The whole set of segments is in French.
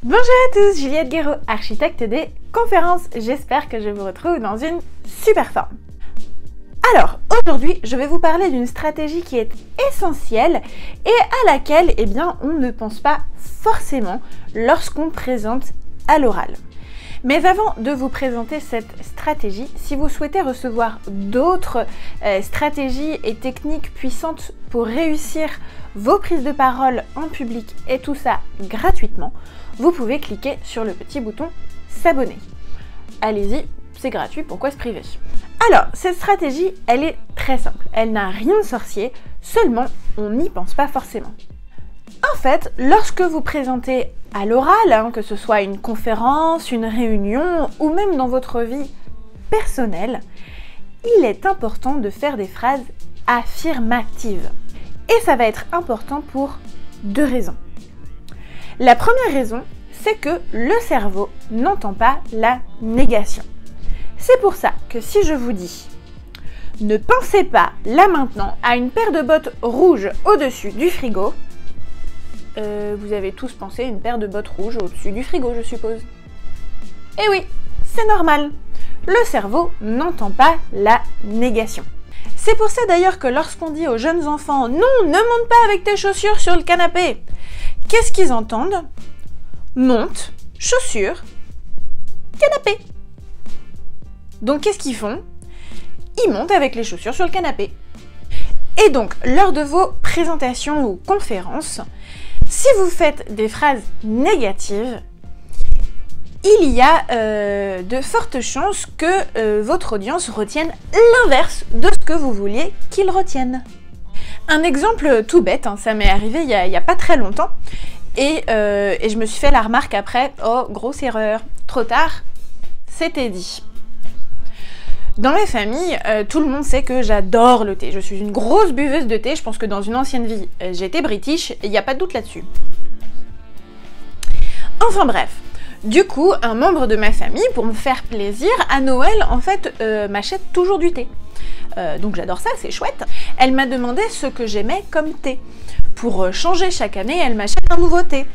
Bonjour à tous, Juliette Guéraud, architecte des conférences. J'espère que je vous retrouve dans une super forme. Alors, aujourd'hui, je vais vous parler d'une stratégie qui est essentielle et à laquelle, on ne pense pas forcément lorsqu'on présente à l'oral. Mais avant de vous présenter cette stratégie, si vous souhaitez recevoir d'autres stratégies et techniques puissantes pour réussir vos prises de parole en public et tout ça gratuitement, vous pouvez cliquer sur le petit bouton s'abonner. Allez-y, c'est gratuit, pourquoi se priver? Alors, cette stratégie, elle est très simple. Elle n'a rien de sorcier, seulement on n'y pense pas forcément. En fait, lorsque vous présentez à l'oral, que ce soit une conférence, une réunion ou même dans votre vie personnelle, il est important de faire des phrases affirmatives. Et ça va être important pour deux raisons. La première raison, c'est que le cerveau n'entend pas la négation. C'est pour ça que si je vous dis « Ne pensez pas, là maintenant, à une paire de bottes rouges au-dessus du frigo », vous avez tous pensé à une paire de bottes rouges au-dessus du frigo, je suppose. Eh oui, c'est normal. Le cerveau n'entend pas la négation. C'est pour ça d'ailleurs que lorsqu'on dit aux jeunes enfants « Non, ne monte pas avec tes chaussures sur le canapé », qu'est-ce qu'ils entendent? Monte, chaussures, canapé. Donc qu'est-ce qu'ils font? Ils montent avec les chaussures sur le canapé. Et donc, lors de vos présentations ou conférences, si vous faites des phrases négatives, il y a de fortes chances que votre audience retienne l'inverse de ce que vous vouliez qu'ils retiennent. Un exemple tout bête, ça m'est arrivé il y a pas très longtemps, et je me suis fait la remarque après, oh, grosse erreur, trop tard, c'était dit. Dans ma famille, tout le monde sait que j'adore le thé. Je suis une grosse buveuse de thé. Je pense que dans une ancienne vie, j'étais british. Il n'y a pas de doute là-dessus. Enfin bref. Du coup, un membre de ma famille, pour me faire plaisir, à Noël, en fait, m'achète toujours du thé. Donc j'adore ça, c'est chouette. Elle m'a demandé ce que j'aimais comme thé. Pour changer chaque année, elle m'achète un nouveau thé.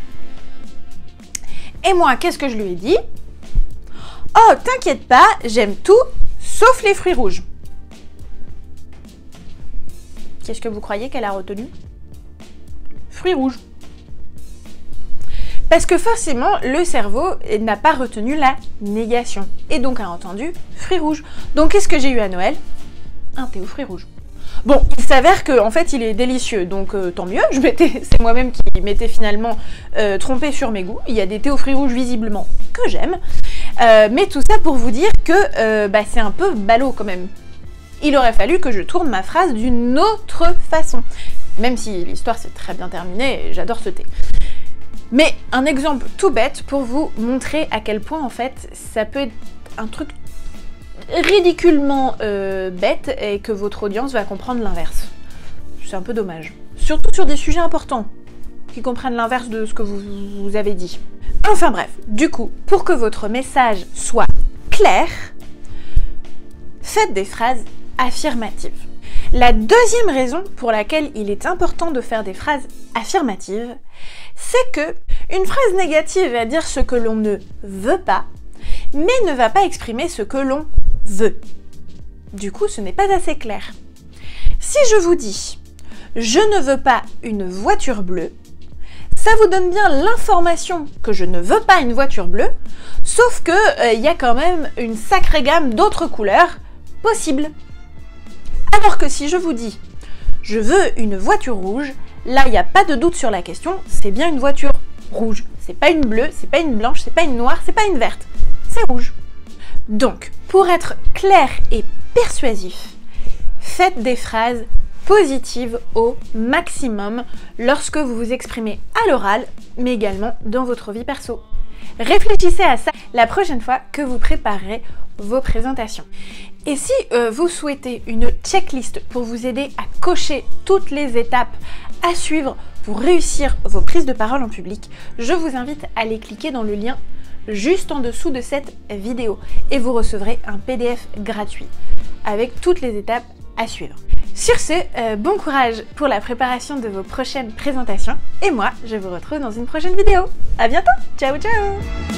Et moi, qu'est-ce que je lui ai dit? Oh, t'inquiète pas, j'aime tout, sauf les fruits rouges. Qu'est-ce que vous croyez qu'elle a retenu? Fruits rouges. Parce que forcément, le cerveau n'a pas retenu la négation. Et donc a entendu fruits rouges. Donc qu'est-ce que j'ai eu à Noël? Un thé aux fruits rouges. Bon, il s'avère qu'en fait, il est délicieux, donc tant mieux. C'est moi-même qui m'étais finalement trompée sur mes goûts. Il y a des thés aux fruits rouges, visiblement, que j'aime. Mais tout ça pour vous dire que c'est un peu ballot quand même. Il aurait fallu que je tourne ma phrase d'une autre façon. Même si l'histoire s'est très bien terminée, j'adore ce thé. Mais un exemple tout bête pour vous montrer à quel point en fait ça peut être un truc ridiculement bête et que votre audience va comprendre l'inverse. C'est un peu dommage. Surtout sur des sujets importants, qui comprennent l'inverse de ce que vous avez dit. Enfin bref, du coup, pour que votre message soit clair, faites des phrases affirmatives. La deuxième raison pour laquelle il est important de faire des phrases affirmatives, c'est que une phrase négative va dire ce que l'on ne veut pas, mais ne va pas exprimer ce que l'on veut. Du coup, ce n'est pas assez clair. Si je vous dis « Je ne veux pas une voiture bleue », ça vous donne bien l'information que je ne veux pas une voiture bleue, sauf que y a quand même une sacrée gamme d'autres couleurs possibles. Alors que si je vous dis « Je veux une voiture rouge », là, il n'y a pas de doute sur la question, c'est bien une voiture rouge. C'est pas une bleue, c'est pas une blanche, c'est pas une noire, c'est pas une verte. C'est rouge. Donc, pour être clair et persuasif, faites des phrases positives au maximum lorsque vous vous exprimez à l'oral, mais également dans votre vie perso. Réfléchissez à ça la prochaine fois que vous préparerez vos présentations. Et si vous souhaitez une checklist pour vous aider à cocher toutes les étapes à suivre pour réussir vos prises de parole en public, je vous invite à aller cliquer dans le lien juste en dessous de cette vidéo et vous recevrez un PDF gratuit avec toutes les étapes à suivre. Sur ce, bon courage pour la préparation de vos prochaines présentations et moi, je vous retrouve dans une prochaine vidéo. À bientôt, ciao ciao!